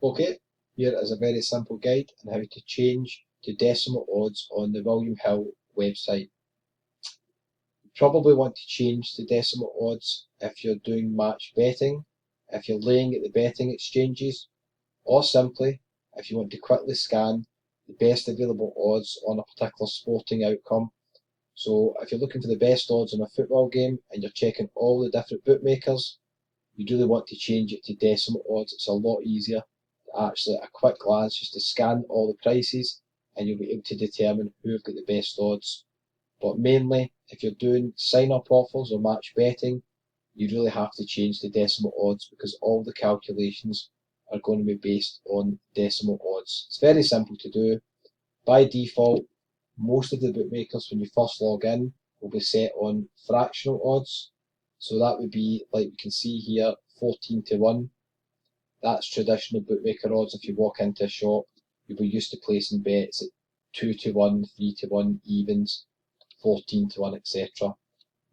Okay, here is a very simple guide on how to change to decimal odds on the Willaim Hill website. You probably want to change to decimal odds if you're doing match betting, if you're laying at the betting exchanges, or simply if you want to quickly scan the best available odds on a particular sporting outcome. So if you're looking for the best odds on a football game and you're checking all the different bookmakers, you really want to change it to decimal odds. It's a lot easier. Actually, at a quick glance, just to scan all the prices and you'll be able to determine who have got the best odds. But mainly, if you're doing sign-up offers or match betting, you really have to change the decimal odds because all the calculations are going to be based on decimal odds. It's very simple to do. By default, most of the bookmakers, when you first log in, will be set on fractional odds. So that would be, like we can see here, 14 to 1. That's traditional bookmaker odds. If you walk into a shop, you'll be used to placing bets at 2 to 1, 3 to 1, evens, 14 to 1, etc.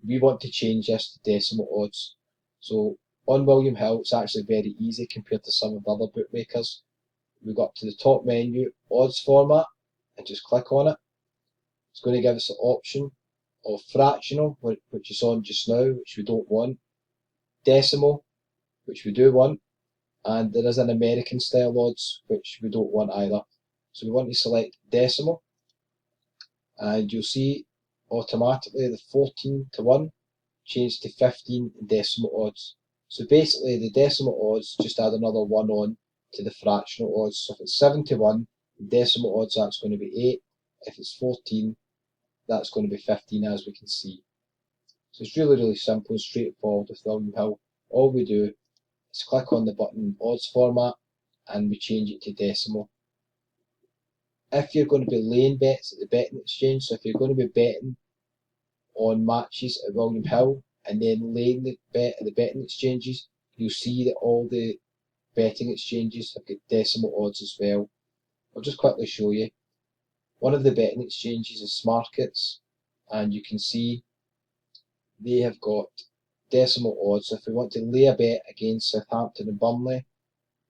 We want to change this to decimal odds. So on Willaim Hill, it's actually very easy compared to some of the other bookmakers. We go up to the top menu, odds format, and just click on it. It's going to give us the option of fractional, which is on just now, which we don't want, decimal, which we do want, and there is an American style odds, which we don't want either. So we want to select decimal, and you'll see automatically the 14 to 1 changed to 15 in decimal odds. So basically the decimal odds just add another 1 on to the fractional odds. So if it's 7 to 1, the decimal odds that's going to be 8. If it's 14, that's going to be 15, as we can see. So it's really simple and straightforward with Willaim Hill. All we do is click on the button odds format and we change it to decimal. If you're going to be laying bets at the betting exchange, so if you're going to be betting on matches at Willaim Hill and then laying the bet at the betting exchanges, you'll see that all the betting exchanges have got decimal odds as well. I'll just quickly show you. One of the betting exchanges is Smarkets, and you can see they have got decimal odds. So if we want to lay a bet against Southampton and Burnley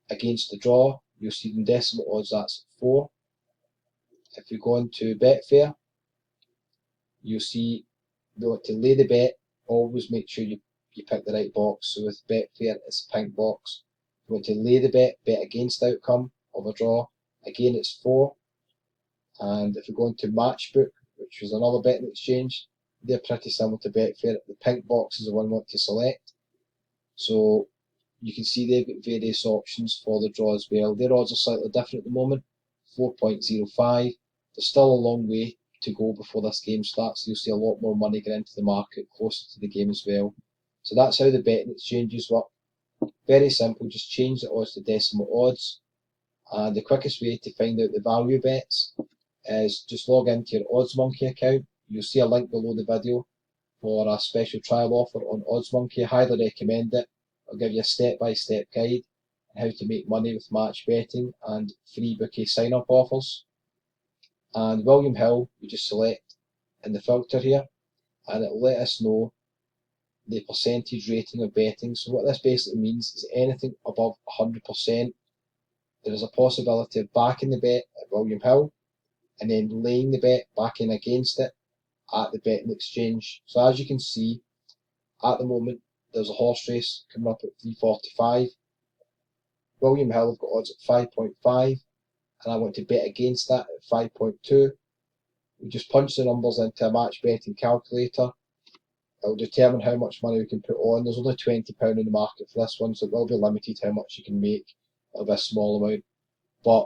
against the draw, you'll see the decimal odds, that's 4. If we go into Betfair, you'll see we want to lay the bet. Always make sure you pick the right box. So with Betfair, it's a pink box. If you want to lay the bet against the outcome of a draw, again it's 4. And if we go into Matchbook, which was another betting exchange, they're pretty similar to Betfair. The pink box is the one we want to select. So you can see they've got various options for the draw as well. Their odds are slightly different at the moment, 4.05. There's still a long way to go before this game starts. You'll see a lot more money get into the market closer to the game as well. So that's how the betting exchanges work. Very simple, just change the odds to decimal odds. And the quickest way to find out the value bets is just log into your OddsMonkey account. You'll see a link below the video for a special trial offer on OddsMonkey. I highly recommend it. I'll give you a step-by-step guide on how to make money with match betting and free bookie sign-up offers. And Willaim Hill, we just select in the filter here, and it'll let us know the percentage rating of betting. So what this basically means is anything above 100%, there is a possibility of backing the bet at Willaim Hill and then laying the bet back in against it at the betting exchange. So as you can see, at the moment, there's a horse race coming up at 3:45. Willaim Hill have got odds at 5.5, and I want to bet against that at 5.2. We just punch the numbers into a match betting calculator. It'll determine how much money we can put on. There's only £20 in the market for this one, so it will be limited how much you can make. It'll be a small amount. But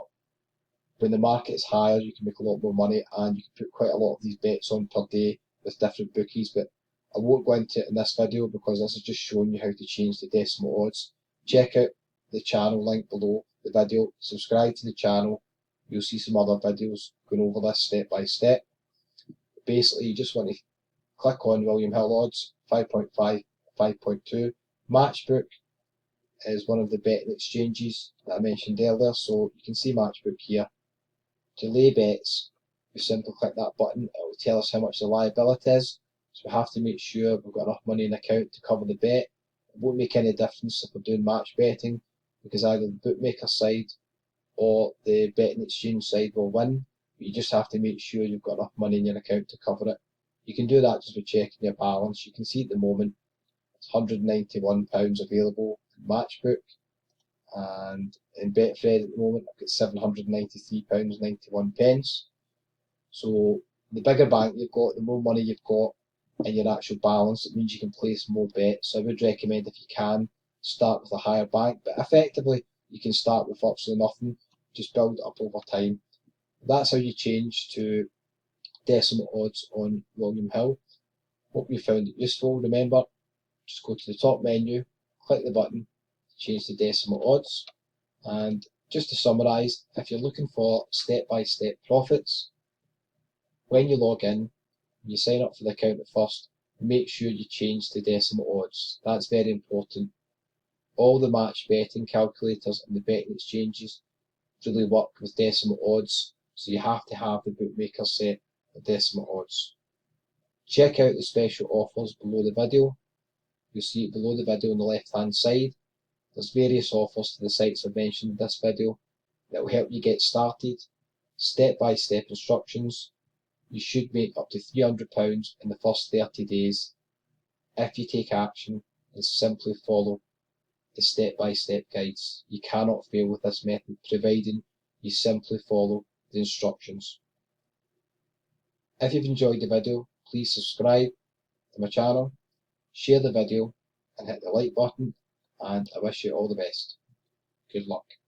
when the market is higher, you can make a lot more money, and you can put quite a lot of these bets on per day with different bookies. But I won't go into it in this video because this is just showing you how to change the decimal odds. Check out the channel link below the video. Subscribe to the channel. You'll see some other videos going over this step by step. Basically, you just want to click on Willaim Hill odds, 5.5, 5.2. Matchbook is one of the betting exchanges that I mentioned earlier, so you can see Matchbook here. To lay bets, we simply click that button. It will tell us how much the liability is, so we have to make sure we've got enough money in account to cover the bet. It won't make any difference if we're doing match betting, because either the bookmaker side or the betting exchange side will win, but you just have to make sure you've got enough money in your account to cover it. You can do that just by checking your balance. You can see at the moment it's £191 available in Matchbook, and in Betfred at the moment I've got £793.91. So the bigger bank you've got, the more money you've got in your actual balance, it means you can place more bets. So I would recommend, if you can, start with a higher bank, but effectively you can start with absolutely nothing, just build it up over time. That's how you change to decimal odds on Willaim Hill. Hope you found it useful. Remember, just go to the top menu, click the button, change to decimal odds. And just to summarise, if you're looking for step-by-step profits, when you log in, you sign up for the account at first, make sure you change to decimal odds. That's very important. All the match betting calculators and the betting exchanges really work with decimal odds, so you have to have the bookmaker set at decimal odds. Check out the special offers below the video. You'll see it below the video on the left hand side. There's various offers to the sites I've mentioned in this video that will help you get started. Step-by-step instructions. You should make up to £300 in the first 30 days if you take action and simply follow the step-by-step guides. You cannot fail with this method, providing you simply follow the instructions. If you've enjoyed the video, please subscribe to my channel, share the video and hit the like button, and I wish you all the best. Good luck.